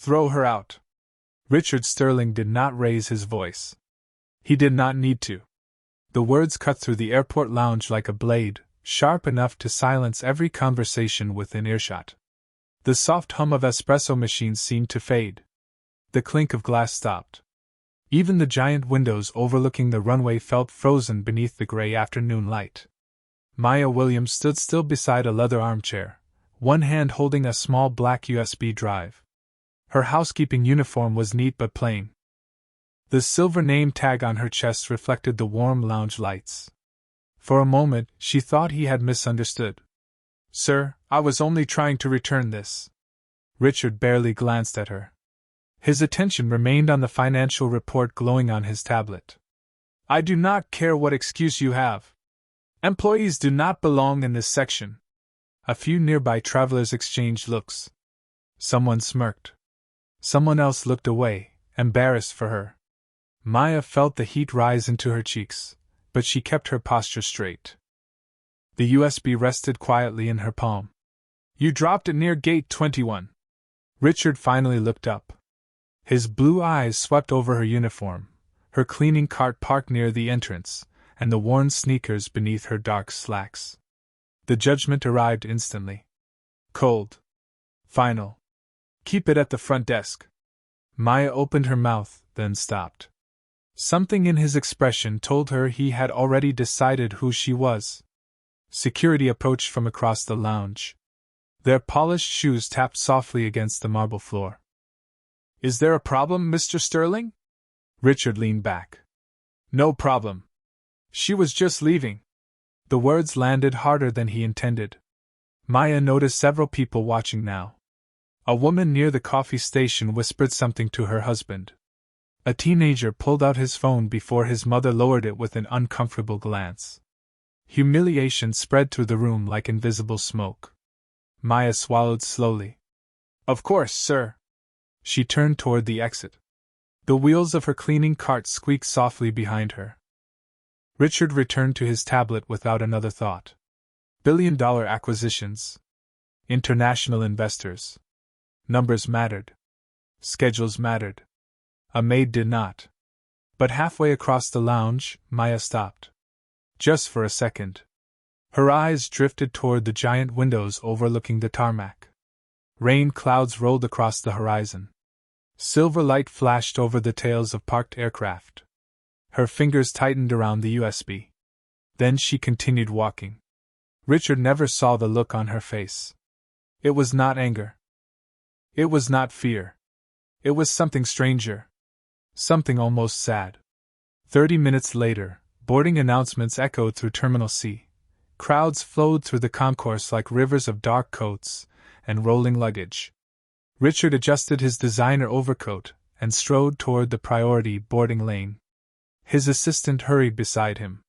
Throw her out. Richard Sterling did not raise his voice. He did not need to. The words cut through the airport lounge like a blade, sharp enough to silence every conversation within earshot. The soft hum of espresso machines seemed to fade. The clink of glass stopped. Even the giant windows overlooking the runway felt frozen beneath the gray afternoon light. Maya Williams stood still beside a leather armchair, one hand holding a small black USB drive. Her housekeeping uniform was neat but plain. The silver name tag on her chest reflected the warm lounge lights. For a moment, she thought he had misunderstood. "Sir, I was only trying to return this." Richard barely glanced at her. His attention remained on the financial report glowing on his tablet. "I do not care what excuse you have. Employees do not belong in this section." A few nearby travelers exchanged looks. Someone smirked. Someone else looked away, embarrassed for her. Maya felt the heat rise into her cheeks, but she kept her posture straight. The USB rested quietly in her palm. "You dropped it near gate 21. Richard finally looked up. His blue eyes swept over her uniform, her cleaning cart parked near the entrance, and the worn sneakers beneath her dark slacks. The judgment arrived instantly. Cold. Final. "Keep it at the front desk." Maya opened her mouth, then stopped. Something in his expression told her he had already decided who she was. Security approached from across the lounge. Their polished shoes tapped softly against the marble floor. "Is there a problem, Mr. Sterling?" Richard leaned back. "No problem. She was just leaving." The words landed harder than he intended. Maya noticed several people watching now. A woman near the coffee station whispered something to her husband. A teenager pulled out his phone before his mother lowered it with an uncomfortable glance. Humiliation spread through the room like invisible smoke. Maya swallowed slowly. "Of course, sir." She turned toward the exit. The wheels of her cleaning cart squeaked softly behind her. Richard returned to his tablet without another thought. Billion-dollar acquisitions. International investors. Numbers mattered. Schedules mattered. A maid did not. But halfway across the lounge, Maya stopped. Just for a second. Her eyes drifted toward the giant windows overlooking the tarmac. Rain clouds rolled across the horizon. Silver light flashed over the tails of parked aircraft. Her fingers tightened around the USB. Then she continued walking. Richard never saw the look on her face. It was not anger. It was not fear. It was something stranger. Something almost sad. 30 minutes later, boarding announcements echoed through Terminal C. Crowds flowed through the concourse like rivers of dark coats and rolling luggage. Richard adjusted his designer overcoat and strode toward the priority boarding lane. His assistant hurried beside him.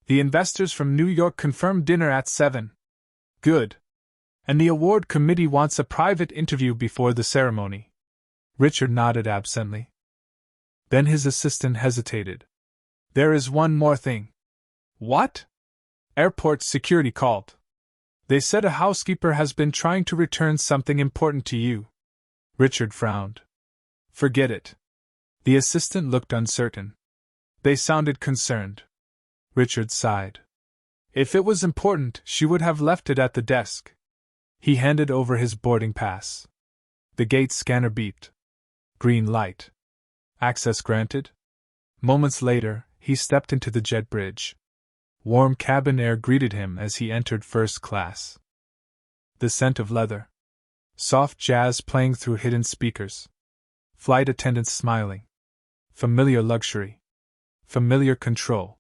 "The investors from New York confirmed dinner at 7. "Good. And the award committee wants a private interview before the ceremony." Richard nodded absently. Then his assistant hesitated. "There is one more thing." "What?" "Airport security called. They said a housekeeper has been trying to return something important to you." Richard frowned. "Forget it." The assistant looked uncertain. They sounded concerned. Richard sighed. If it was important, she would have left it at the desk. He handed over his boarding pass. The gate scanner beeped. Green light. Access granted? Moments later, he stepped into the jet bridge. Warm cabin air greeted him as he entered first class. The scent of leather. Soft jazz playing through hidden speakers. Flight attendants smiling. Familiar luxury. Familiar control.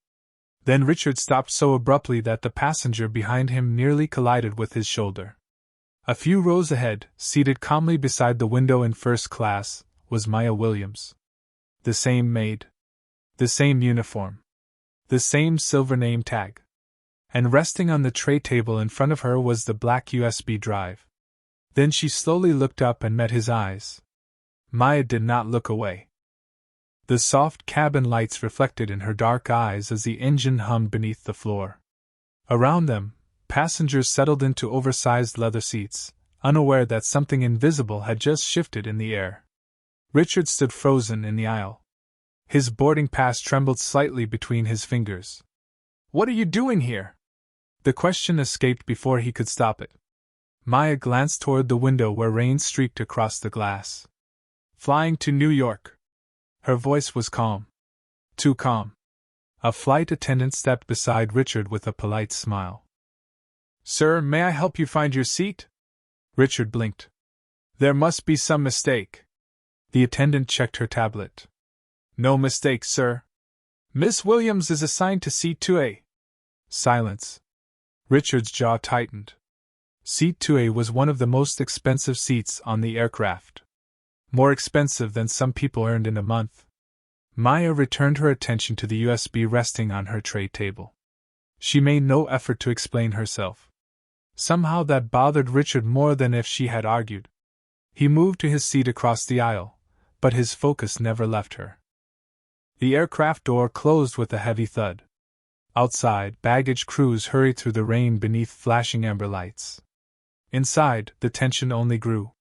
Then Richard stopped so abruptly that the passenger behind him nearly collided with his shoulder. A few rows ahead, seated calmly beside the window in first class, was Maya Williams. The same maid. The same uniform. The same silver name tag. And resting on the tray table in front of her was the black USB drive. Then she slowly looked up and met his eyes. Maya did not look away. The soft cabin lights reflected in her dark eyes as the engine hummed beneath the floor. Around them, passengers settled into oversized leather seats, unaware that something invisible had just shifted in the air. Richard stood frozen in the aisle. His boarding pass trembled slightly between his fingers. "What are you doing here?" The question escaped before he could stop it. Maya glanced toward the window where rain streaked across the glass. "Flying to New York." Her voice was calm. Too calm. A flight attendant stepped beside Richard with a polite smile. "Sir, may I help you find your seat?" Richard blinked. "There must be some mistake." The attendant checked her tablet. "No mistake, sir. Miss Williams is assigned to seat 2A. Silence. Richard's jaw tightened. Seat 2A was one of the most expensive seats on the aircraft. More expensive than some people earned in a month. Maya returned her attention to the USB resting on her tray table. She made no effort to explain herself. Somehow that bothered Richard more than if she had argued. He moved to his seat across the aisle, but his focus never left her. The aircraft door closed with a heavy thud. Outside, baggage crews hurried through the rain beneath flashing amber lights. Inside, the tension only grew.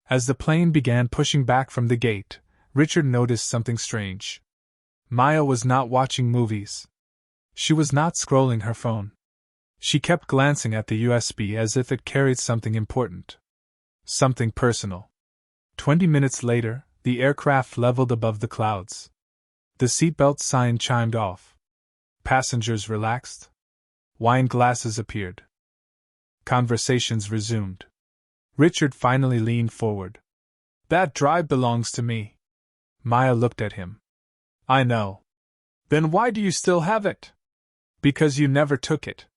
As the plane began pushing back from the gate, Richard noticed something strange. Maya was not watching movies. She was not scrolling her phone. She kept glancing at the USB as if it carried something important. Something personal. 20 minutes later, the aircraft leveled above the clouds. The seatbelt sign chimed off. Passengers relaxed. Wine glasses appeared. Conversations resumed. Richard finally leaned forward. "That drive belongs to me." Maya looked at him. "I know. Then why do you still have it?" "Because you never took it."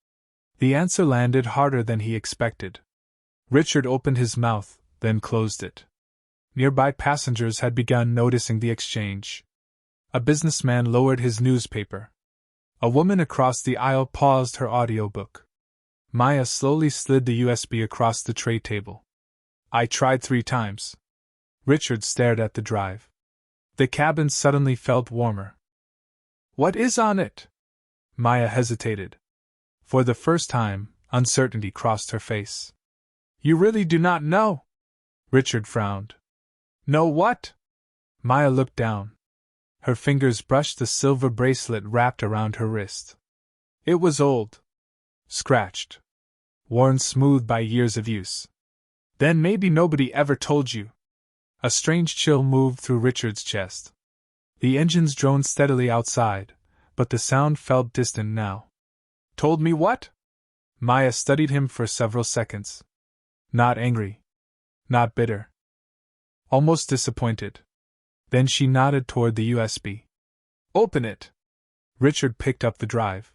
The answer landed harder than he expected. Richard opened his mouth, then closed it. Nearby passengers had begun noticing the exchange. A businessman lowered his newspaper. A woman across the aisle paused her audiobook. Maya slowly slid the USB across the tray table. "I tried 3 times. Richard stared at the drive. The cabin suddenly felt warmer. "What is on it?" Maya hesitated. For the first time, uncertainty crossed her face. "You really do not know?" Richard frowned. "Know what?" Maya looked down. Her fingers brushed the silver bracelet wrapped around her wrist. It was old. Scratched. Worn smooth by years of use. "Then maybe nobody ever told you." A strange chill moved through Richard's chest. The engines droned steadily outside, but the sound felt distant now. "Told me what?" Maya studied him for several seconds. Not angry. Not bitter. Almost disappointed. Then she nodded toward the USB. "Open it." Richard picked up the drive.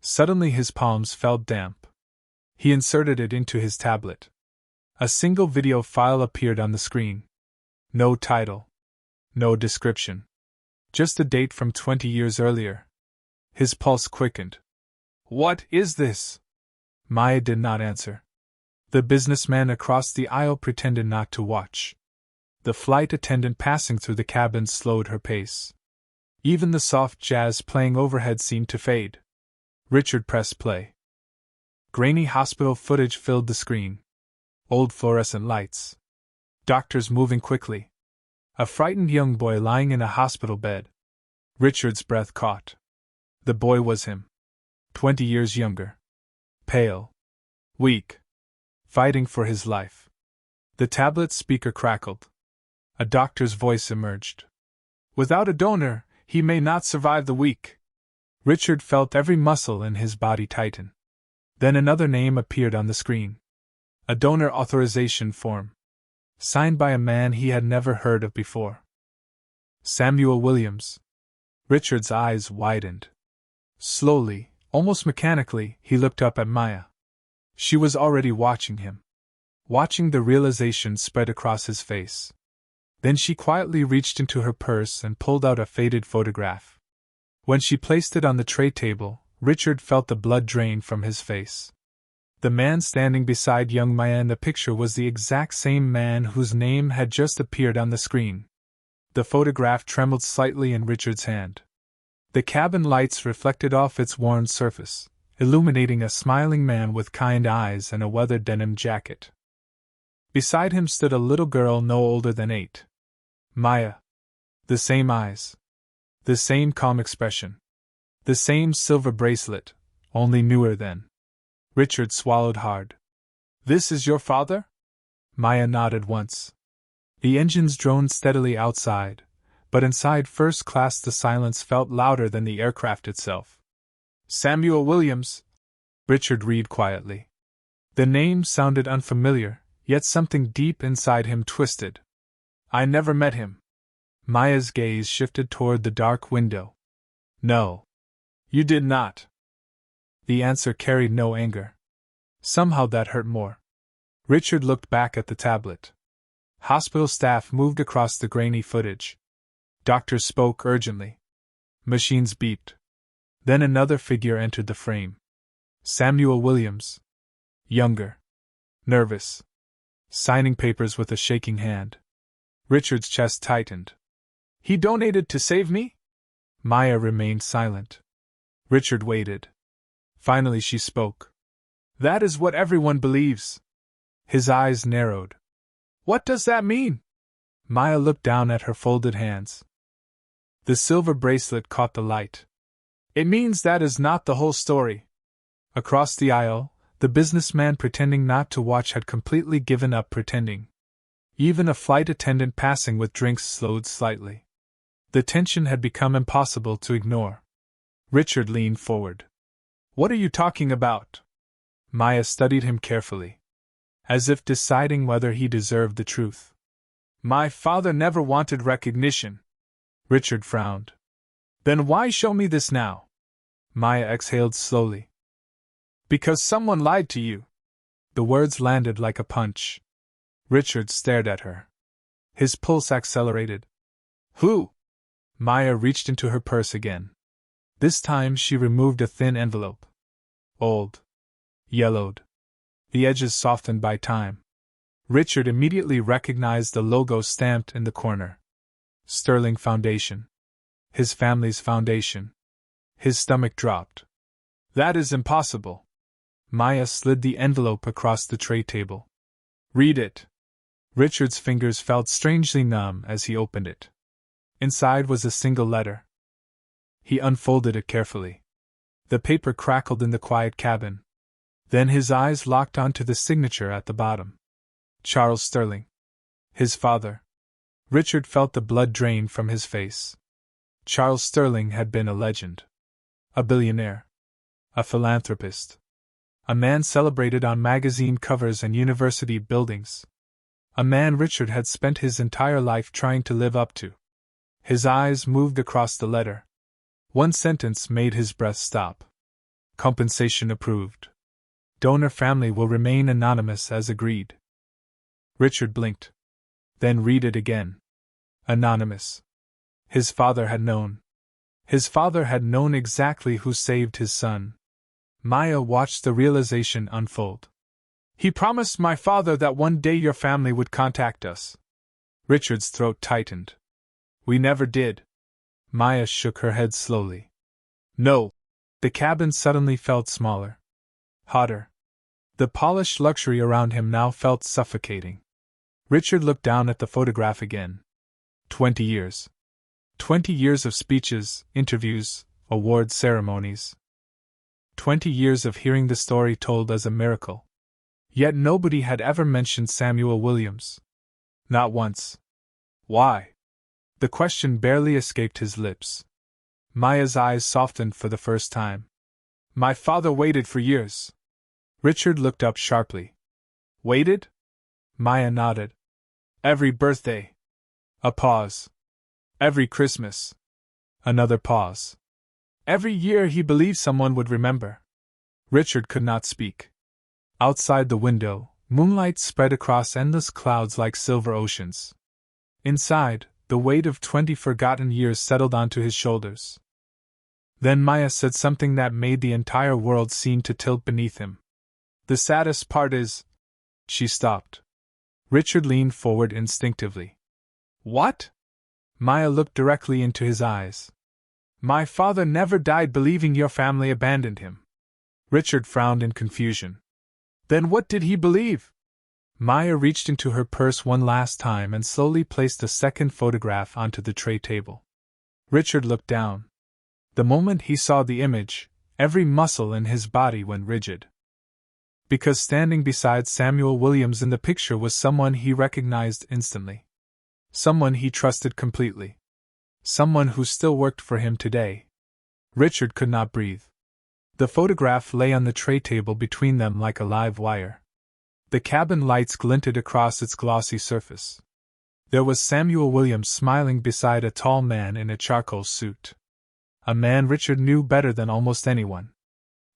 Suddenly his palms felt damp. He inserted it into his tablet. A single video file appeared on the screen. No title. No description. Just a date from 20 years earlier. His pulse quickened. "What is this?" Maya did not answer. The businessman across the aisle pretended not to watch. The flight attendant passing through the cabin slowed her pace. Even the soft jazz playing overhead seemed to fade. Richard pressed play. Grainy hospital footage filled the screen. Old fluorescent lights. Doctors moving quickly. A frightened young boy lying in a hospital bed. Richard's breath caught. The boy was him. 20 years younger. Pale. Weak. Fighting for his life. The tablet speaker crackled. A doctor's voice emerged. "Without a donor, he may not survive the week." Richard felt every muscle in his body tighten. Then another name appeared on the screen. A donor authorization form. Signed by a man he had never heard of before. Samuel Williams. Richard's eyes widened. Slowly, almost mechanically, he looked up at Maya. She was already watching him. Watching the realization spread across his face. Then she quietly reached into her purse and pulled out a faded photograph. When she placed it on the tray table, Richard felt the blood drain from his face. The man standing beside young Maya in the picture was the exact same man whose name had just appeared on the screen. The photograph trembled slightly in Richard's hand. The cabin lights reflected off its worn surface, illuminating a smiling man with kind eyes and a weathered denim jacket. Beside him stood a little girl no older than 8. Maya. The same eyes. The same calm expression. The same silver bracelet, only newer than. Richard swallowed hard. This is your father? Maya nodded once. The engines droned steadily outside, but inside first class the silence felt louder than the aircraft itself. Samuel Williams, Richard read quietly. The name sounded unfamiliar, yet something deep inside him twisted. I never met him. Maya's gaze shifted toward the dark window. No. You did not. The answer carried no anger. Somehow that hurt more. Richard looked back at the tablet. Hospital staff moved across the grainy footage. Doctors spoke urgently. Machines beeped. Then another figure entered the frame. Samuel Williams. Younger. Nervous. Signing papers with a shaking hand. Richard's chest tightened. He donated to save me? Maya remained silent. Richard waited. Finally she spoke. That is what everyone believes. His eyes narrowed. What does that mean? Maya looked down at her folded hands. The silver bracelet caught the light. It means that is not the whole story. Across the aisle, the businessman pretending not to watch had completely given up pretending. Even a flight attendant passing with drinks slowed slightly. The tension had become impossible to ignore. Richard leaned forward. What are you talking about? Maya studied him carefully, as if deciding whether he deserved the truth. My father never wanted recognition. Richard frowned. Then why show me this now? Maya exhaled slowly. Because someone lied to you. The words landed like a punch. Richard stared at her. His pulse accelerated. Who? Maya reached into her purse again. This time she removed a thin envelope. Old. Yellowed. The edges softened by time. Richard immediately recognized the logo stamped in the corner. Sterling Foundation. His family's foundation. His stomach dropped. That is impossible. Maya slid the envelope across the tray table. Read it. Richard's fingers felt strangely numb as he opened it. Inside was a single letter. He unfolded it carefully. The paper crackled in the quiet cabin. Then his eyes locked onto the signature at the bottom. Charles Sterling. His father. Richard felt the blood drain from his face. Charles Sterling had been a legend. A billionaire. A philanthropist. A man celebrated on magazine covers and university buildings. A man Richard had spent his entire life trying to live up to. His eyes moved across the letter. One sentence made his breath stop. Compensation approved. Donor family will remain anonymous as agreed. Richard blinked. Then read it again. Anonymous. His father had known. His father had known exactly who saved his son. Maya watched the realization unfold. He promised my father that one day your family would contact us. Richard's throat tightened. We never did. Maya shook her head slowly. No. The cabin suddenly felt smaller. Hotter. The polished luxury around him now felt suffocating. Richard looked down at the photograph again. 20 years. 20 years of speeches, interviews, award ceremonies. 20 years of hearing the story told as a miracle. Yet nobody had ever mentioned Samuel Williams. Not once. Why? The question barely escaped his lips. Maya's eyes softened for the first time. My father waited for years. Richard looked up sharply. Waited? Maya nodded. Every birthday. A pause. Every Christmas. Another pause. Every year he believed someone would remember. Richard could not speak. Outside the window, moonlight spread across endless clouds like silver oceans. Inside, the weight of 20 forgotten years settled onto his shoulders. Then Maya said something that made the entire world seem to tilt beneath him. The saddest part is... She stopped. Richard leaned forward instinctively. What? Maya looked directly into his eyes. My father never died believing your family abandoned him. Richard frowned in confusion. Then what did he believe? Maya reached into her purse one last time and slowly placed a second photograph onto the tray table. Richard looked down. The moment he saw the image, every muscle in his body went rigid. Because standing beside Samuel Williams in the picture was someone he recognized instantly. Someone he trusted completely. Someone who still worked for him today. Richard could not breathe. The photograph lay on the tray table between them like a live wire. The cabin lights glinted across its glossy surface. There was Samuel Williams smiling beside a tall man in a charcoal suit. A man Richard knew better than almost anyone.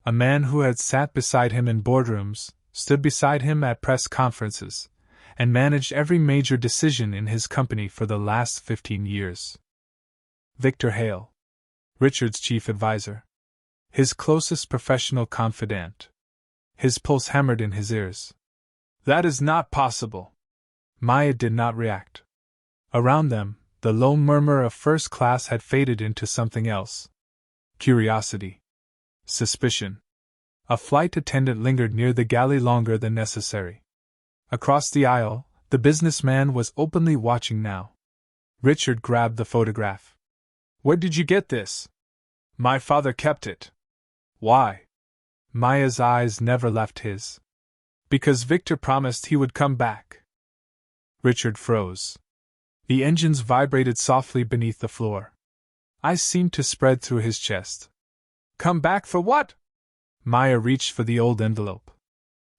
A man who had sat beside him in boardrooms, stood beside him at press conferences, and managed every major decision in his company for the last 15 years. Victor Hale. Richard's chief advisor. His closest professional confidant. His pulse hammered in his ears. That is not possible. Maya did not react. Around them, the low murmur of first class had faded into something else. Curiosity. Suspicion. A flight attendant lingered near the galley longer than necessary. Across the aisle, the businessman was openly watching now. Richard grabbed the photograph. Where did you get this? My father kept it. Why? Maya's eyes never left his. Because Victor promised he would come back. Richard froze. The engines vibrated softly beneath the floor. Ice seemed to spread through his chest. Come back for what? Maya reached for the old envelope.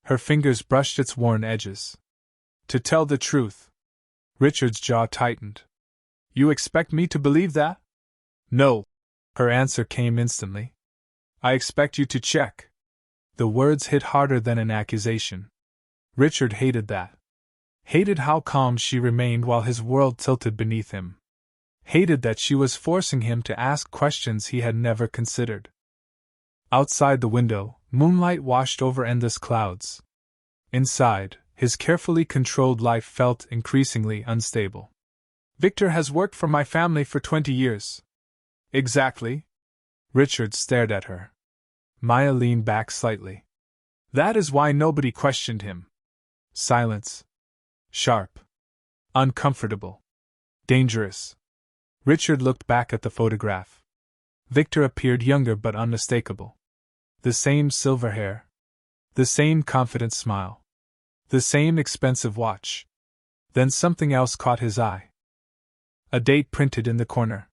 Her fingers brushed its worn edges. To tell the truth. Richard's jaw tightened. You expect me to believe that? No. Her answer came instantly. I expect you to check. The words hit harder than an accusation. Richard hated that. Hated how calm she remained while his world tilted beneath him. Hated that she was forcing him to ask questions he had never considered. Outside the window, moonlight washed over endless clouds. Inside, his carefully controlled life felt increasingly unstable. Victor has worked for my family for 20 years. Exactly. Richard stared at her. Maya leaned back slightly. That is why nobody questioned him. Silence. Sharp. Uncomfortable. Dangerous. Richard looked back at the photograph. Victor appeared younger but unmistakable. The same silver hair. The same confident smile. The same expensive watch. Then something else caught his eye. A date printed in the corner.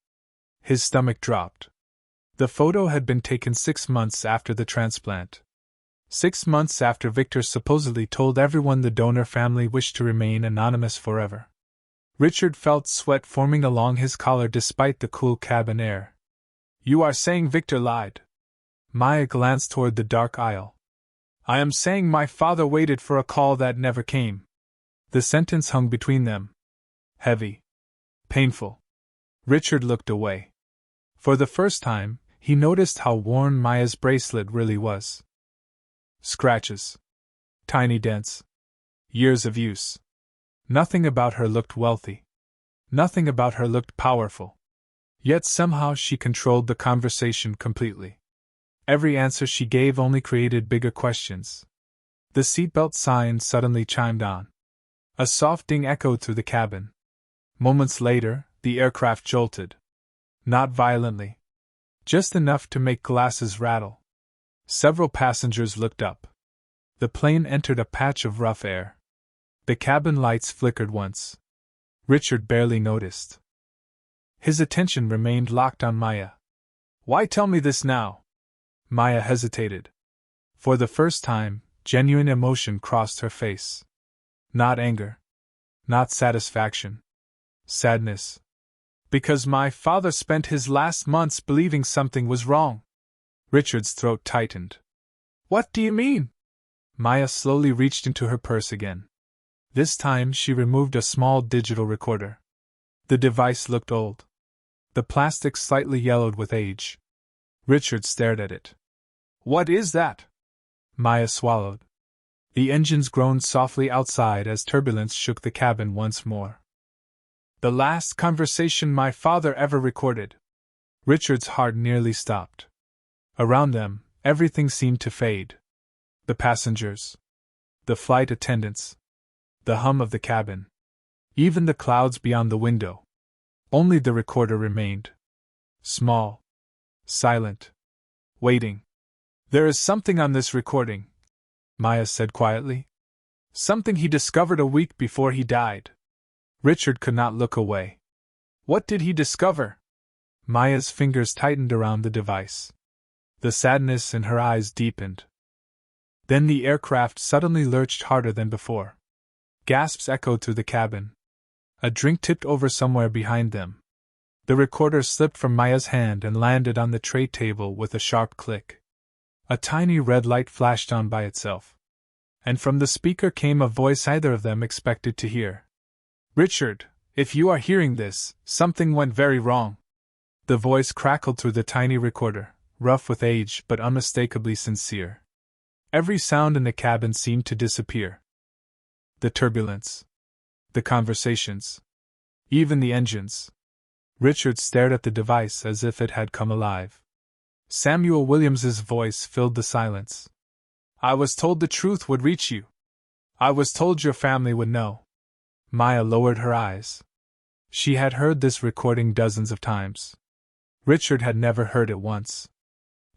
His stomach dropped. The photo had been taken 6 months after the transplant. 6 months after Victor supposedly told everyone the donor family wished to remain anonymous forever. Richard felt sweat forming along his collar despite the cool cabin air. You are saying Victor lied? Maya glanced toward the dark aisle. I am saying my father waited for a call that never came. The sentence hung between them. Heavy. Painful. Richard looked away. For the first time, he noticed how worn Maya's bracelet really was. Scratches. Tiny dents. Years of use. Nothing about her looked wealthy. Nothing about her looked powerful. Yet somehow she controlled the conversation completely. Every answer she gave only created bigger questions. The seatbelt sign suddenly chimed on. A soft ding echoed through the cabin. Moments later, the aircraft jolted. Not violently. Just enough to make glasses rattle. Several passengers looked up. The plane entered a patch of rough air. The cabin lights flickered once. Richard barely noticed. His attention remained locked on Maya. Why tell me this now? Maya hesitated. For the first time, genuine emotion crossed her face. Not anger. Not satisfaction. Sadness. Because my father spent his last months believing something was wrong. Richard's throat tightened. What do you mean? Maya slowly reached into her purse again. This time she removed a small digital recorder. The device looked old. The plastic slightly yellowed with age. Richard stared at it. What is that? Maya swallowed. The engines groaned softly outside as turbulence shook the cabin once more. The last conversation my father ever recorded. Richard's heart nearly stopped. Around them, everything seemed to fade. The passengers. The flight attendants. the hum of the cabin. Even the clouds beyond the window. Only the recorder remained. Small. Silent. Waiting. "There is something on this recording," Maya said quietly. "Something he discovered a week before he died." Richard could not look away. "What did he discover?" Maya's fingers tightened around the device. The sadness in her eyes deepened. Then the aircraft suddenly lurched harder than before. Gasps echoed through the cabin. A drink tipped over somewhere behind them. The recorder slipped from Maya's hand and landed on the tray table with a sharp click. A tiny red light flashed on by itself. And from the speaker came a voice neither of them expected to hear. "Richard, if you are hearing this, something went very wrong." The voice crackled through the tiny recorder, rough with age but unmistakably sincere. Every sound in the cabin seemed to disappear. The turbulence. The conversations. Even the engines. Richard stared at the device as if it had come alive. Samuel Williams's voice filled the silence. "I was told the truth would reach you. I was told your family would know." Maya lowered her eyes. She had heard this recording dozens of times. Richard had never heard it once.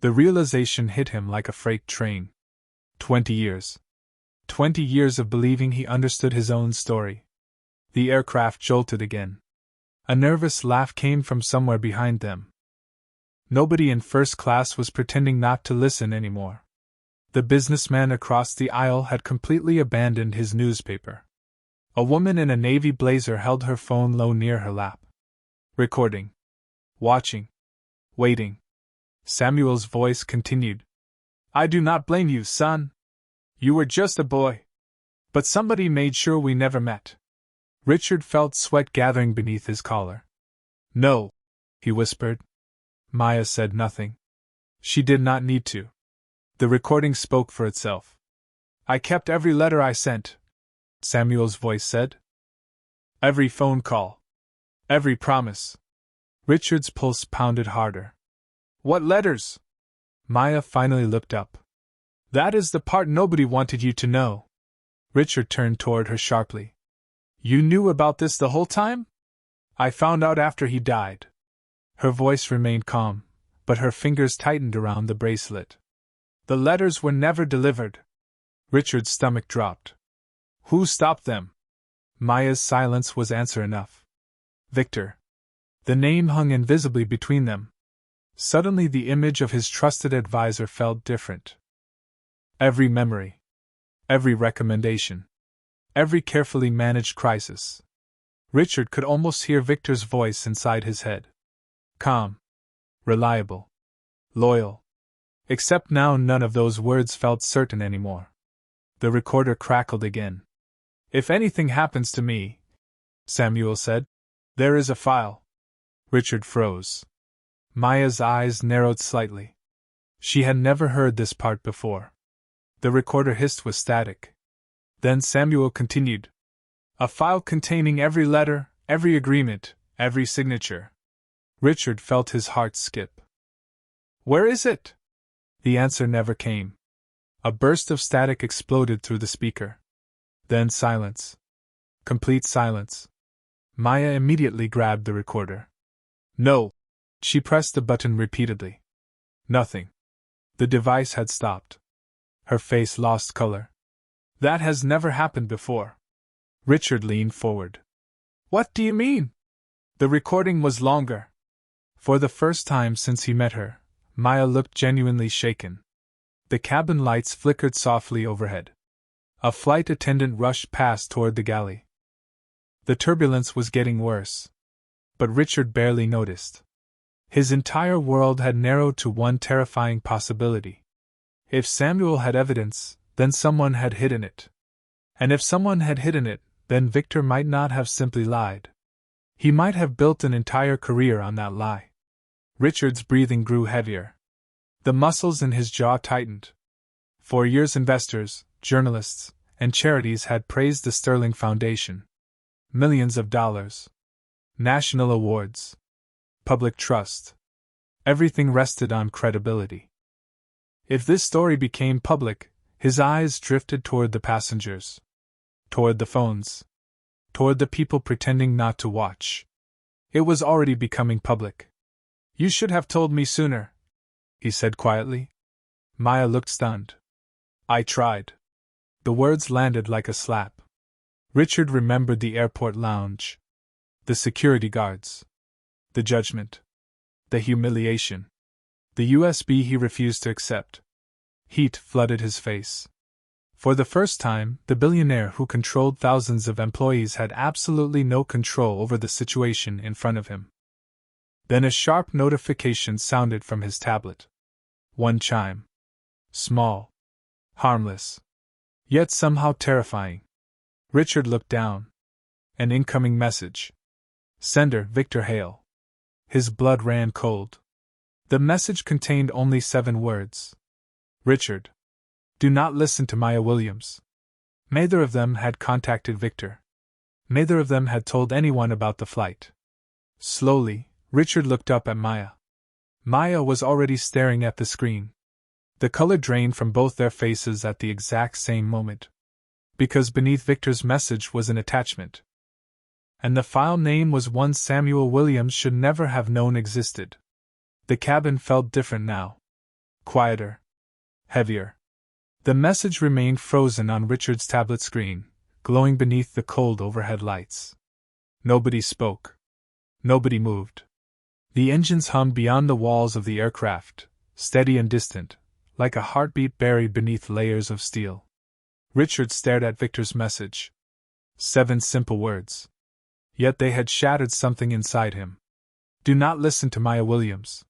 The realization hit him like a freight train. 20 years. 20 years of believing he understood his own story. The aircraft jolted again. A nervous laugh came from somewhere behind them. Nobody in first class was pretending not to listen anymore. The businessman across the aisle had completely abandoned his newspaper. A woman in a navy blazer held her phone low near her lap. Recording. Watching. Waiting. Samuel's voice continued. "I do not blame you, son. You were just a boy. But somebody made sure we never met." Richard felt sweat gathering beneath his collar. "No," he whispered. Maya said nothing. She did not need to. The recording spoke for itself. "I kept every letter I sent," Samuel's voice said. "Every phone call. Every promise." Richard's pulse pounded harder. "What letters?" Maya finally looked up. "That is the part nobody wanted you to know." Richard turned toward her sharply. "You knew about this the whole time?" "I found out after he died." Her voice remained calm, but her fingers tightened around the bracelet. "The letters were never delivered." Richard's stomach dropped. "Who stopped them?" Maya's silence was answer enough. "Victor." The name hung invisibly between them. Suddenly the image of his trusted advisor felt different. Every memory. Every recommendation. Every carefully managed crisis. Richard could almost hear Victor's voice inside his head. Calm. Reliable. Loyal. Except now none of those words felt certain anymore. The recorder crackled again. "If anything happens to me," Samuel said, "there is a file." Richard froze. Maya's eyes narrowed slightly. She had never heard this part before. The recorder hissed with static. Then Samuel continued. "A file containing every letter, every agreement, every signature." Richard felt his heart skip. "Where is it?" The answer never came. A burst of static exploded through the speaker. Then silence. Complete silence. Maya immediately grabbed the recorder. "No!" She pressed the button repeatedly. Nothing. The device had stopped. Her face lost color. "That has never happened before." Richard leaned forward. "What do you mean?" "The recording was longer." For the first time since he met her, Maya looked genuinely shaken. The cabin lights flickered softly overhead. A flight attendant rushed past toward the galley. The turbulence was getting worse. But Richard barely noticed. His entire world had narrowed to one terrifying possibility. If Samuel had evidence, then someone had hidden it. And if someone had hidden it, then Victor might not have simply lied. He might have built an entire career on that lie. Richard's breathing grew heavier. The muscles in his jaw tightened. For years investors, journalists, and charities had praised the Sterling Foundation. Millions of dollars. National awards. Public trust. Everything rested on credibility. If this story became public, his eyes drifted toward the passengers. toward the phones, toward the people pretending not to watch. It was already becoming public. "You should have told me sooner," he said quietly. Maya looked stunned. "I tried." The words landed like a slap. Richard remembered the airport lounge, the security guards, the judgment, the humiliation, the USB he refused to accept. Heat flooded his face. For the first time, the billionaire who controlled thousands of employees had absolutely no control over the situation in front of him. Then a sharp notification sounded from his tablet. One chime. Small. Harmless. Yet somehow terrifying. Richard looked down. An incoming message. Sender, Victor Hale. His blood ran cold. The message contained only 7 words. Richard. Do not listen to Maya Williams. Neither of them had contacted Victor. Neither of them had told anyone about the flight. Slowly, Richard looked up at Maya. Maya was already staring at the screen. The color drained from both their faces at the exact same moment. Because beneath Victor's message was an attachment. And the file name was one Samuel Williams should never have known existed. The cabin felt different now. Quieter. Heavier. The message remained frozen on Richard's tablet screen, glowing beneath the cold overhead lights. Nobody spoke. Nobody moved. The engines hummed beyond the walls of the aircraft, steady and distant, like a heartbeat buried beneath layers of steel. Richard stared at Victor's message. 7 simple words. Yet they had shattered something inside him. Do not listen to Maya Williams.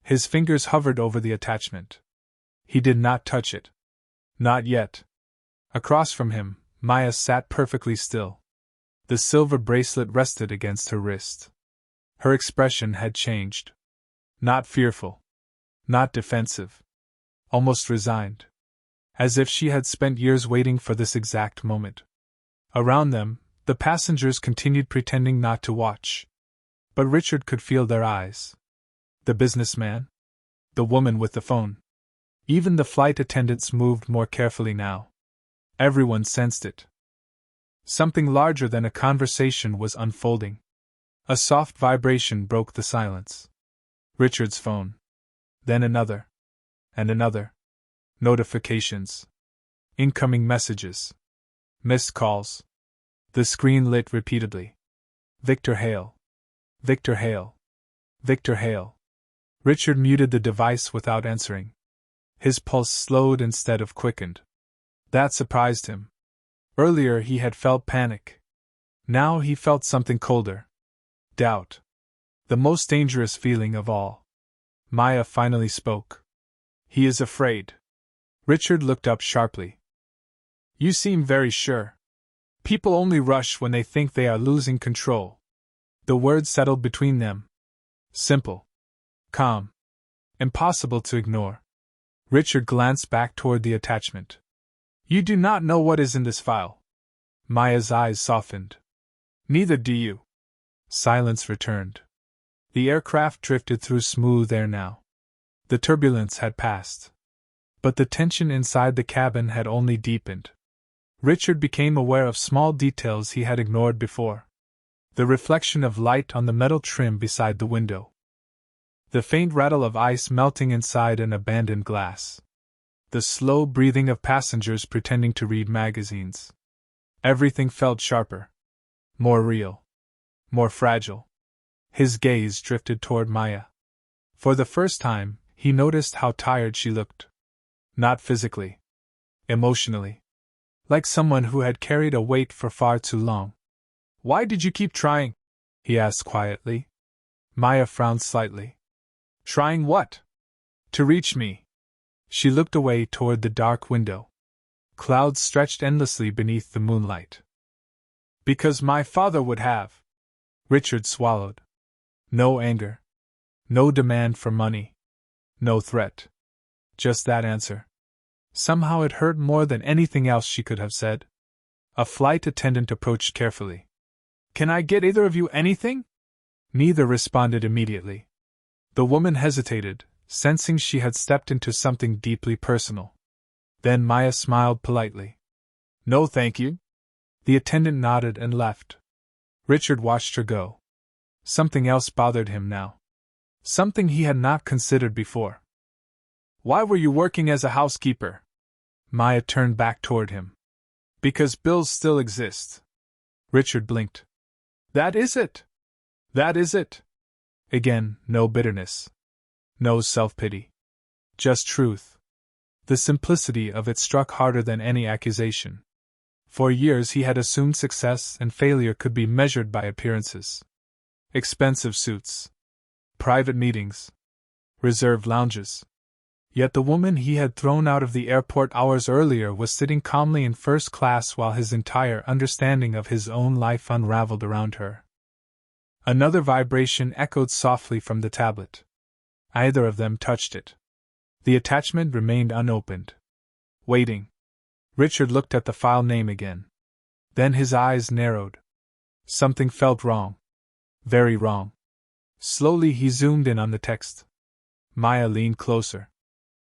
His fingers hovered over the attachment. He did not touch it. Not yet. Across from him, Maya sat perfectly still. The silver bracelet rested against her wrist. Her expression had changed. Not fearful. Not defensive. Almost resigned. As if she had spent years waiting for this exact moment. Around them, the passengers continued pretending not to watch. But Richard could feel their eyes. The businessman? The woman with the phone? Even the flight attendants moved more carefully now. Everyone sensed it. Something larger than a conversation was unfolding. A soft vibration broke the silence. Richard's phone. Then another. And another. Notifications. Incoming messages. Missed calls. The screen lit repeatedly. Victor Hale. Victor Hale. Victor Hale. Richard muted the device without answering. His pulse slowed instead of quickened. That surprised him. Earlier he had felt panic. Now he felt something colder. Doubt. The most dangerous feeling of all. Maya finally spoke. He is afraid. Richard looked up sharply. You seem very sure. People only rush when they think they are losing control. The words settled between them. Simple. Calm. Impossible to ignore. Richard glanced back toward the attachment. You do not know what is in this file. Maya's eyes softened. Neither do you. Silence returned. The aircraft drifted through smooth air now. The turbulence had passed. But the tension inside the cabin had only deepened. Richard became aware of small details he had ignored before. The reflection of light on the metal trim beside the window. The faint rattle of ice melting inside an abandoned glass. The slow breathing of passengers pretending to read magazines. Everything felt sharper. More real. More fragile. His gaze drifted toward Maya. For the first time, he noticed how tired she looked. Not physically. Emotionally. Like someone who had carried a weight for far too long. Why did you keep trying? He asked quietly. Maya frowned slightly. Trying what? To reach me. She looked away toward the dark window. Clouds stretched endlessly beneath the moonlight. Because my father would have. Richard swallowed. No anger. No demand for money. No threat. Just that answer. Somehow it hurt more than anything else she could have said. A flight attendant approached carefully. Can I get either of you anything? Neither responded immediately. The woman hesitated, sensing she had stepped into something deeply personal. Then Maya smiled politely. No thank you. The attendant nodded and left. Richard watched her go. Something else bothered him now. Something he had not considered before. Why were you working as a housekeeper? Maya turned back toward him. Because bills still exist. Richard blinked. That is it! That is it! Again, no bitterness. No self-pity. Just truth. The simplicity of it struck harder than any accusation. For years he had assumed success and failure could be measured by appearances. Expensive suits. Private meetings. Reserved lounges. Yet the woman he had thrown out of the airport hours earlier was sitting calmly in first class while his entire understanding of his own life unraveled around her. Another vibration echoed softly from the tablet. Either of them touched it. The attachment remained unopened. Waiting. Richard looked at the file name again. Then his eyes narrowed. Something felt wrong. Very wrong. Slowly he zoomed in on the text. Maya leaned closer.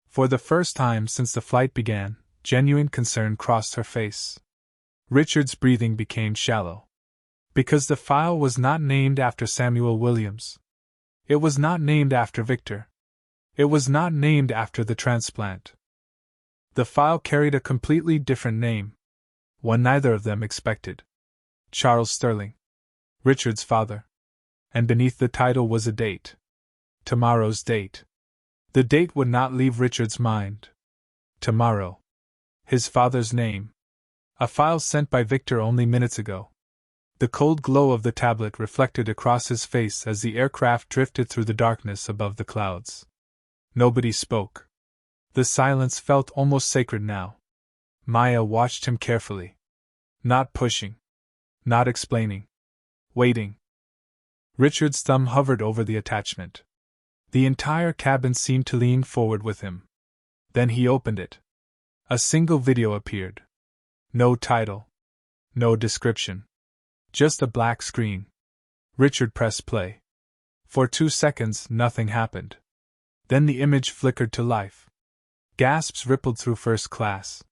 For the first time since the flight began, genuine concern crossed her face. Richard's breathing became shallow. Because the file was not named after Samuel Williams. It was not named after Victor. It was not named after the transplant. The file carried a completely different name. One neither of them expected. Charles Sterling. Richard's father. And beneath the title was a date. Tomorrow's date. The date would not leave Richard's mind. Tomorrow. His father's name. A file sent by Victor only minutes ago. The cold glow of the tablet reflected across his face as the aircraft drifted through the darkness above the clouds. Nobody spoke. The silence felt almost sacred now. Maya watched him carefully. Not pushing. Not explaining. Waiting. Richard's thumb hovered over the attachment. The entire cabin seemed to lean forward with him. Then he opened it. A single video appeared. No title. No description. Just a black screen. Richard pressed play. For 2 seconds, nothing happened. Then the image flickered to life. Gasps rippled through first class.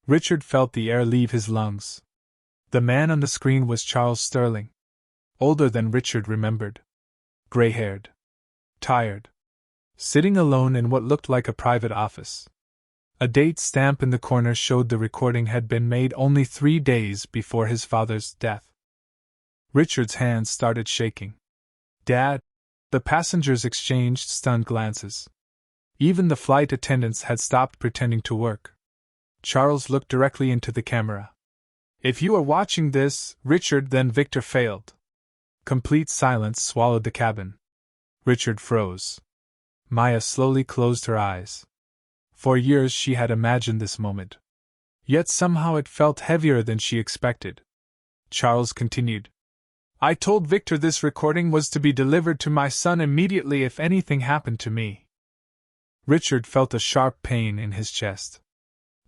Richard felt the air leave his lungs. The man on the screen was Charles Sterling. Older than Richard remembered. Gray-haired. Tired. Sitting alone in what looked like a private office. A date stamp in the corner showed the recording had been made only 3 days before his father's death. Richard's hands started shaking. Dad? The passengers exchanged stunned glances. Even the flight attendants had stopped pretending to work. Charles looked directly into the camera. If you are watching this, Richard, then Victor failed. Complete silence swallowed the cabin. Richard froze. Maya slowly closed her eyes. For years she had imagined this moment. Yet somehow it felt heavier than she expected. Charles continued. I told Victor this recording was to be delivered to my son immediately if anything happened to me. Richard felt a sharp pain in his chest.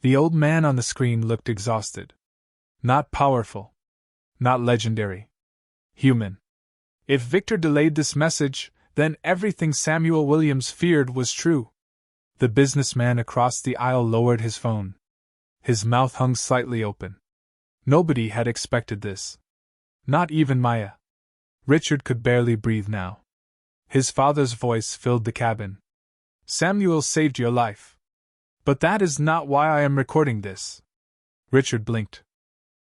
The old man on the screen looked exhausted. Not powerful. Not legendary. Human. If Victor delayed this message, then everything Samuel Williams feared was true. The businessman across the aisle lowered his phone. His mouth hung slightly open. Nobody had expected this. Not even Maya. Richard could barely breathe now. His father's voice filled the cabin. Samuel saved your life. But that is not why I am recording this. Richard blinked.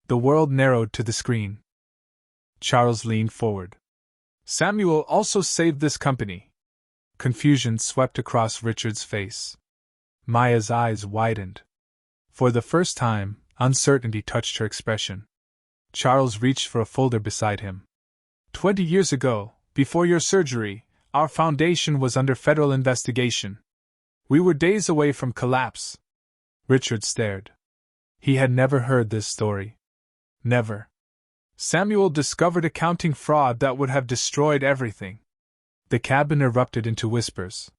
The world narrowed to the screen. Charles leaned forward. Samuel also saved this company. Confusion swept across Richard's face. Maya's eyes widened. For the first time, uncertainty touched her expression. Charles reached for a folder beside him. 20 years ago, before your surgery, our foundation was under federal investigation. We were days away from collapse. Richard stared. He had never heard this story. Never. Samuel discovered accounting fraud that would have destroyed everything. The cabin erupted into whispers.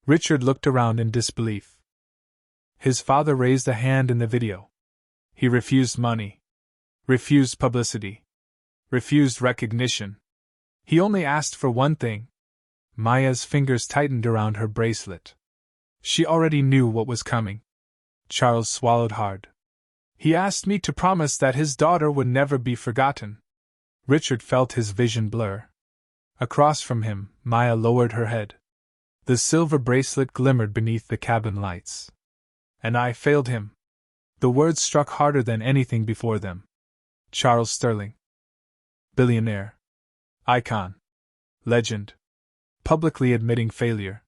Richard looked around in disbelief. His father raised a hand in the video. He refused money. Refused publicity. Refused recognition. He only asked for one thing. Maya's fingers tightened around her bracelet. She already knew what was coming. Charles swallowed hard. He asked me to promise that his daughter would never be forgotten. Richard felt his vision blur. Across from him, Maya lowered her head. The silver bracelet glimmered beneath the cabin lights. And I failed him. The words struck harder than anything before them. Charles Sterling. Billionaire. Icon. Legend. Publicly admitting failure.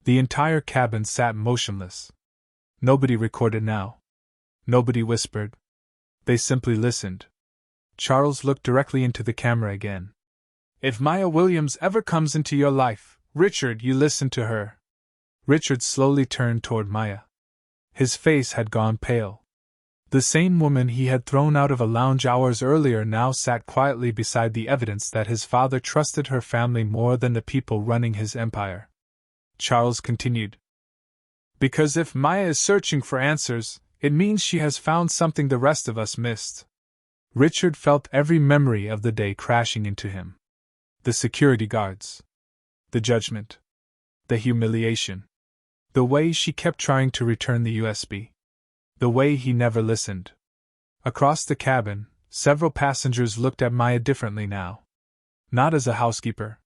The entire cabin sat motionless. Nobody recorded now. Nobody whispered. They simply listened. Charles looked directly into the camera again. If Maya Williams ever comes into your life, Richard, you listen to her. Richard slowly turned toward Maya. His face had gone pale. The same woman he had thrown out of a lounge hours earlier now sat quietly beside the evidence that his father trusted her family more than the people running his empire. Charles continued. Because if Maya is searching for answers, it means she has found something the rest of us missed. Richard felt every memory of the day crashing into him. The security guards. The judgment. The humiliation. The way she kept trying to return the USB. The way he never listened. Across the cabin, several passengers looked at Maya differently now. Not as a housekeeper.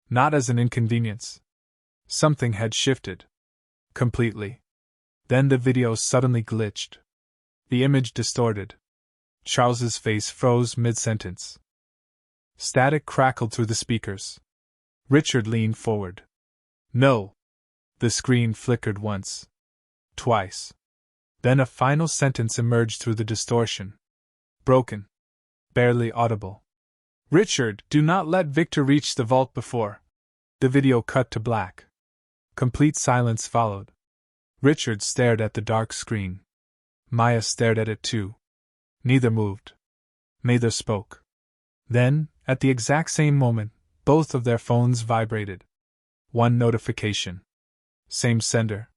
Not as an inconvenience. Something had shifted. Completely. Then the video suddenly glitched. The image distorted. Charles's face froze mid-sentence. Static crackled through the speakers. Richard leaned forward. No. The screen flickered once. Twice. Then a final sentence emerged through the distortion. Broken. Barely audible. Richard, do not let Victor reach the vault before. The video cut to black. Complete silence followed. Richard stared at the dark screen. Maya stared at it too. Neither moved. Neither spoke. Then, at the exact same moment, both of their phones vibrated. One notification. Same sender.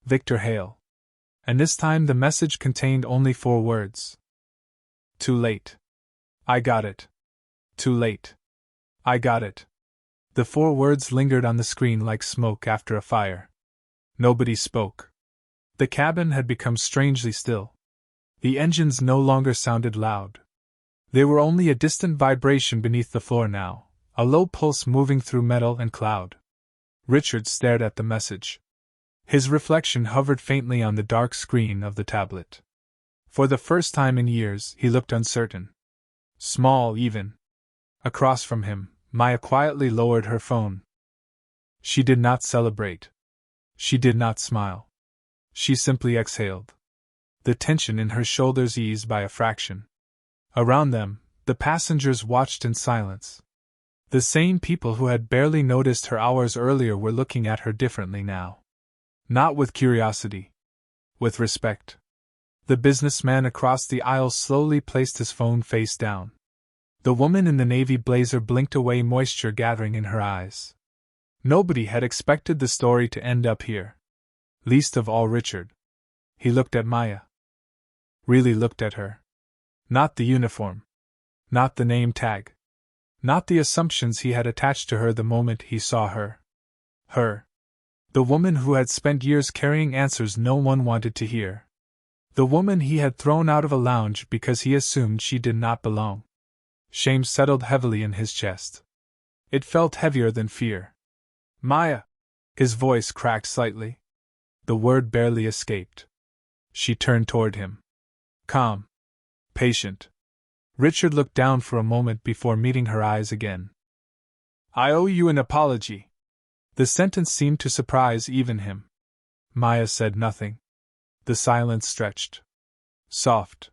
Victor Hale. And this time the message contained only 4 words. Too late. I got it. Too late. I got it. The 4 words lingered on the screen like smoke after a fire. Nobody spoke. The cabin had become strangely still. The engines no longer sounded loud. They were only a distant vibration beneath the floor now, a low pulse moving through metal and cloud. Richard stared at the message. His reflection hovered faintly on the dark screen of the tablet. For the first time in years, he looked uncertain. Small, even. Across from him, Maya quietly lowered her phone. She did not celebrate. She did not smile. She simply exhaled. The tension in her shoulders eased by a fraction. Around them, the passengers watched in silence. The same people who had barely noticed her hours earlier were looking at her differently now. Not with curiosity. With respect. The businessman across the aisle slowly placed his phone face down. The woman in the navy blazer blinked away, moisture gathering in her eyes. Nobody had expected the story to end up here. Least of all Richard. He looked at Maya. Really looked at her. Not the uniform. Not the name tag. Not the assumptions he had attached to her the moment he saw her. Her. The woman who had spent years carrying answers no one wanted to hear. The woman he had thrown out of a lounge because he assumed she did not belong. Shame settled heavily in his chest. It felt heavier than fear. Maya! His voice cracked slightly. The word barely escaped. She turned toward him. Calm. Patient. Richard looked down for a moment before meeting her eyes again. I owe you an apology. The sentence seemed to surprise even him. Maya said nothing. The silence stretched. Soft.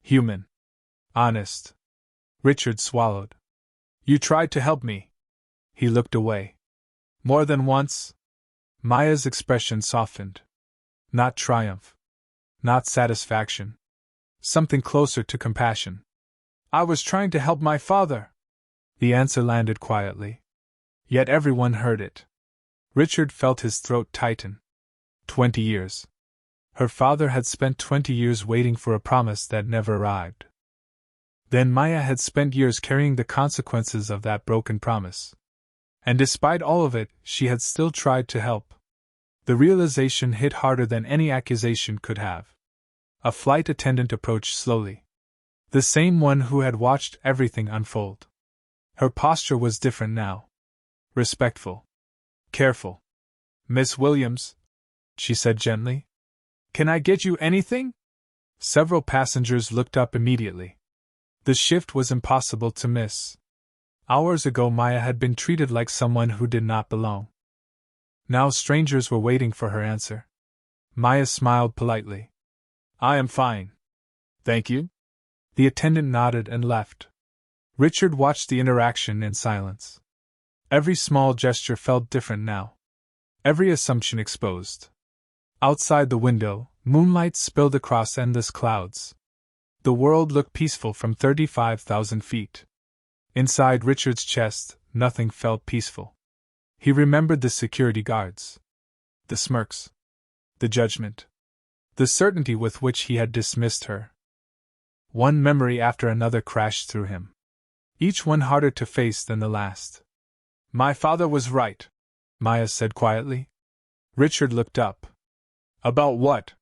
Human. Honest. Richard swallowed. You tried to help me. He looked away. More than once? Maya's expression softened. Not triumph. Not satisfaction. Something closer to compassion. I was trying to help my father. The answer landed quietly. Yet everyone heard it. Richard felt his throat tighten. 20 years. Her father had spent 20 years waiting for a promise that never arrived. Then Maya had spent years carrying the consequences of that broken promise. And despite all of it, she had still tried to help. The realization hit harder than any accusation could have. A flight attendant approached slowly. The same one who had watched everything unfold. Her posture was different now. Respectful. Careful. "Miss Williams," she said gently. "Can I get you anything?" Several passengers looked up immediately. The shift was impossible to miss. Hours ago Maya had been treated like someone who did not belong. Now strangers were waiting for her answer. Maya smiled politely. "I am fine. Thank you." The attendant nodded and left. Richard watched the interaction in silence. Every small gesture felt different now. Every assumption exposed. Outside the window, moonlight spilled across endless clouds. The world looked peaceful from 35,000 feet. Inside Richard's chest, nothing felt peaceful. He remembered the security guards. The smirks. The judgment. The certainty with which he had dismissed her. One memory after another crashed through him. Each one harder to face than the last. "My father was right," Maya said quietly. Richard looked up. "About what?"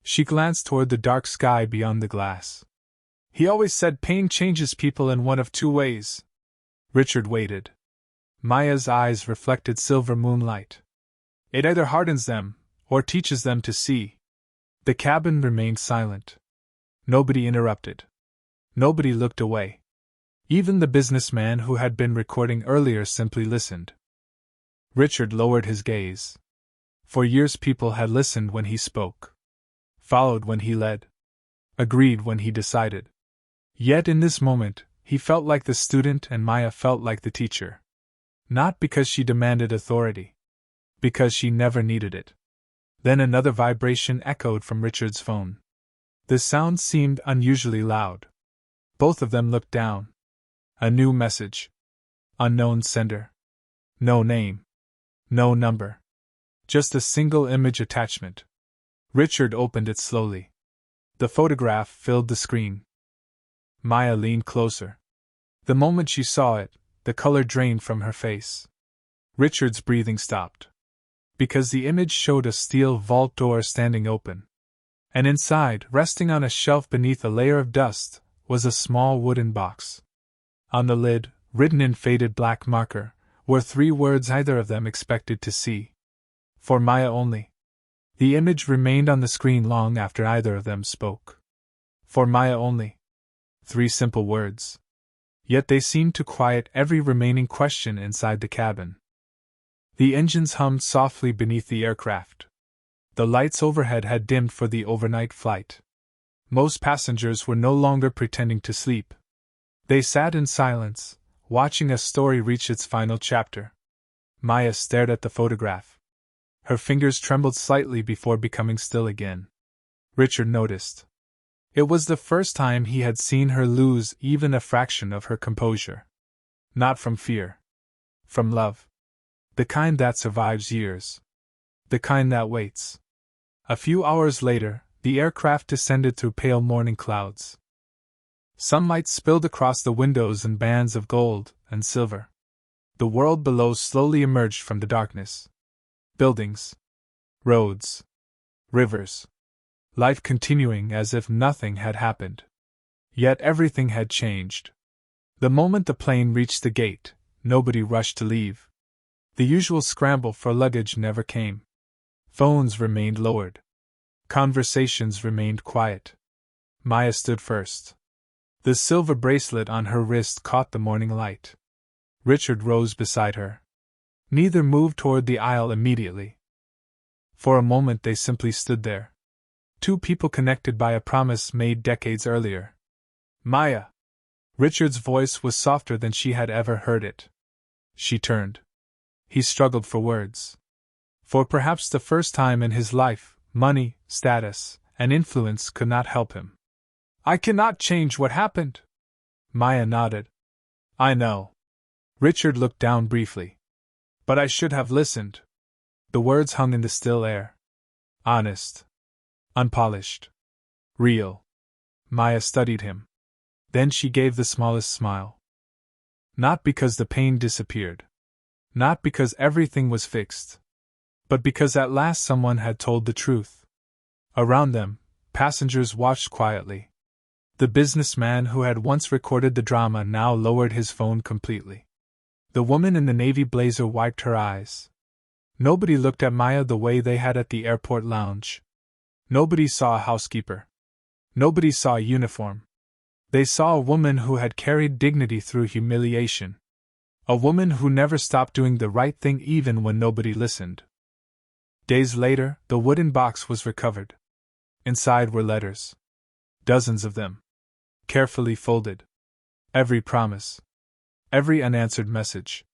She glanced toward the dark sky beyond the glass. "He always said pain changes people in one of two ways." Richard waited. Maya's eyes reflected silver moonlight. "It either hardens them, or teaches them to see." The cabin remained silent. Nobody interrupted. Nobody looked away. Even the businessman who had been recording earlier simply listened. Richard lowered his gaze. For years people had listened when he spoke. Followed when he led. Agreed when he decided. Yet in this moment, he felt like the student and Maya felt like the teacher. Not because she demanded authority. Because she never needed it. Then another vibration echoed from Richard's phone. The sound seemed unusually loud. Both of them looked down. A new message. Unknown sender. No name. No number. Just a single image attachment. Richard opened it slowly. The photograph filled the screen. Maya leaned closer. The moment she saw it, the color drained from her face. Richard's breathing stopped. Because the image showed a steel vault door standing open. And inside, resting on a shelf beneath a layer of dust, was a small wooden box. On the lid, written in faded black marker, were 3 words either of them expected to see. For Maya only. The image remained on the screen long after either of them spoke. For Maya only. 3 simple words. Yet they seemed to quiet every remaining question inside the cabin. The engines hummed softly beneath the aircraft. The lights overhead had dimmed for the overnight flight. Most passengers were no longer pretending to sleep. They sat in silence, watching a story reach its final chapter. Maya stared at the photograph. Her fingers trembled slightly before becoming still again. Richard noticed. It was the first time he had seen her lose even a fraction of her composure. Not from fear. From love. The kind that survives years. The kind that waits. A few hours later, the aircraft descended through pale morning clouds. Sunlight spilled across the windows in bands of gold and silver. The world below slowly emerged from the darkness. Buildings. Roads. Rivers. Life continuing as if nothing had happened. Yet everything had changed. The moment the plane reached the gate, nobody rushed to leave. The usual scramble for luggage never came. Phones remained lowered. Conversations remained quiet. Maya stood first. The silver bracelet on her wrist caught the morning light. Richard rose beside her. Neither moved toward the aisle immediately. For a moment they simply stood there. 2 people connected by a promise made decades earlier. "Maya!" Richard's voice was softer than she had ever heard it. She turned. He struggled for words. For perhaps the first time in his life, money, status, and influence could not help him. "I cannot change what happened." Maya nodded. "I know." Richard looked down briefly. "But I should have listened." The words hung in the still air. Honest. Unpolished. Real. Maya studied him. Then she gave the smallest smile. Not because the pain disappeared. Not because everything was fixed. But because at last someone had told the truth. Around them, Passengers watched quietly. The businessman who had once recorded the drama now lowered his phone completely. The woman in the navy blazer wiped her eyes. Nobody looked at Maya the way they had at the airport lounge. Nobody saw a housekeeper. Nobody saw a uniform. They saw a woman who had carried dignity through humiliation. A woman who never stopped doing the right thing even when nobody listened. Days later, the wooden box was recovered. Inside were letters. Dozens of them. Carefully folded. Every promise. Every unanswered message.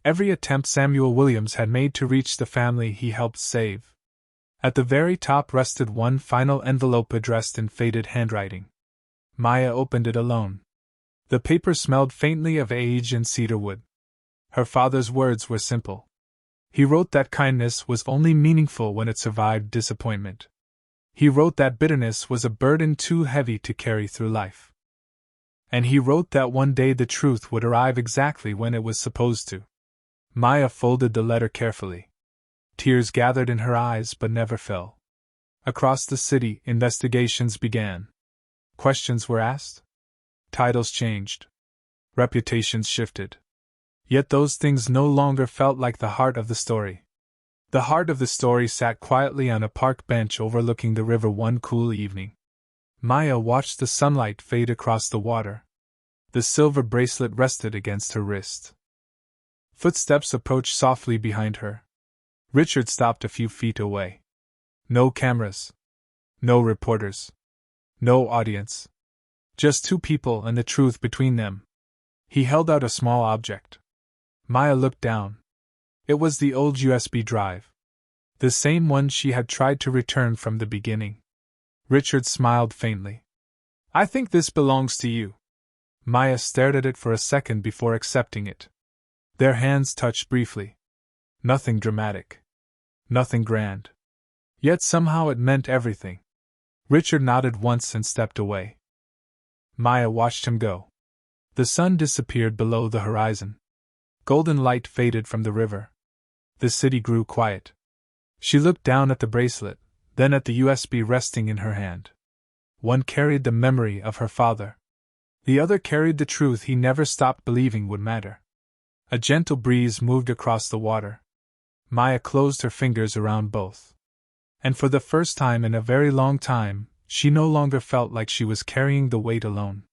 Every attempt Samuel Williams had made to reach the family he helped save. At the very top rested one final envelope addressed in faded handwriting. Maya opened it alone. The paper smelled faintly of age and cedarwood. Her father's words were simple. He wrote that kindness was only meaningful when it survived disappointment. He wrote that bitterness was a burden too heavy to carry through life. And he wrote that one day the truth would arrive exactly when it was supposed to. Maya folded the letter carefully. Tears gathered in her eyes but never fell. Across the city, investigations began. Questions were asked. Titles changed. Reputations shifted. Yet those things no longer felt like the heart of the story. The heart of the story sat quietly on a park bench overlooking the river one cool evening. Maya watched the sunlight fade across the water. The silver bracelet rested against her wrist. Footsteps approached softly behind her. Richard stopped a few feet away. No cameras. No reporters. No audience. Just two people and the truth between them. He held out a small object. Maya looked down. It was the old USB drive. The same one she had tried to return from the beginning. Richard smiled faintly. "I think this belongs to you." Maya stared at it for a second before accepting it. Their hands touched briefly. Nothing dramatic. Nothing grand. Yet somehow it meant everything. Richard nodded once and stepped away. Maya watched him go. The sun disappeared below the horizon. Golden light faded from the river. The city grew quiet. She looked down at the bracelet, then at the USB resting in her hand. One carried the memory of her father. The other carried the truth he never stopped believing would matter. A gentle breeze moved across the water. Maya closed her fingers around both. And for the first time in a very long time, she no longer felt like she was carrying the weight alone.